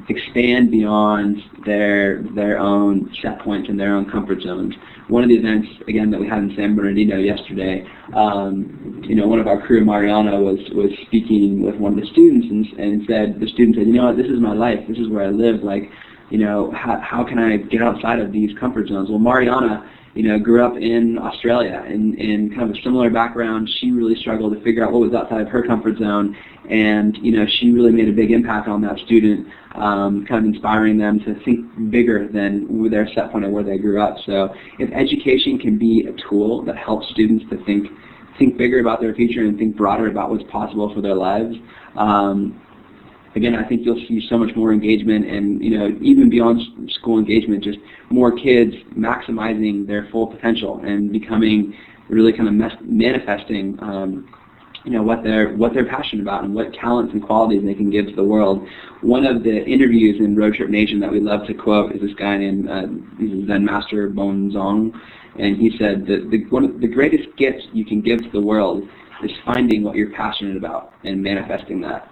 expand beyond their own set points and their own comfort zones. One of the events, again, that we had in San Bernardino yesterday, one of our crew, Marriner, was speaking with one of the students and the student said, what, this is my life, this is where I live, how can I get outside of these comfort zones? Well, Marriner, grew up in Australia in kind of a similar background. She really struggled to figure out what was outside of her comfort zone, and she really made a big impact on that student, kind of inspiring them to think bigger than their set point of where they grew up. So if education can be a tool that helps students to think bigger about their future and think broader about what's possible for their lives, again, I think you'll see so much more engagement, and even beyond school engagement, just more kids maximizing their full potential and becoming really kind of manifesting, what they're passionate about and what talents and qualities they can give to the world. One of the interviews in Road Trip Nation that we love to quote is this guy named he's a Zen master, Bon Zong, and he said that one of the greatest gifts you can give to the world is finding what you're passionate about and manifesting that.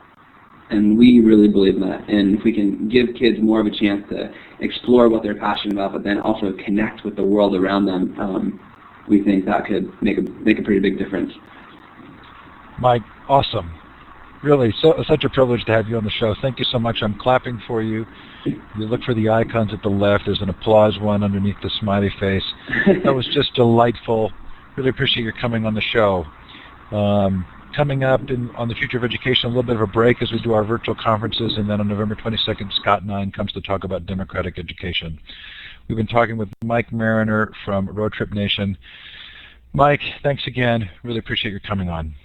And we really believe in that. And if we can give kids more of a chance to explore what they're passionate about, but then also connect with the world around them, we think that could make a pretty big difference. Mike, awesome. Really, such a privilege to have you on the show. Thank you so much. I'm clapping for you. You look for the icons at the left. There's an applause one underneath the smiley face. That was just delightful. Really appreciate your coming on the show. Coming up on the future of education, a little bit of a break as we do our virtual conferences, and then on November 22nd, Scott Nine comes to talk about democratic education. We've been talking with Mike Marriner from Road Trip Nation. Mike, thanks again. Really appreciate your coming on.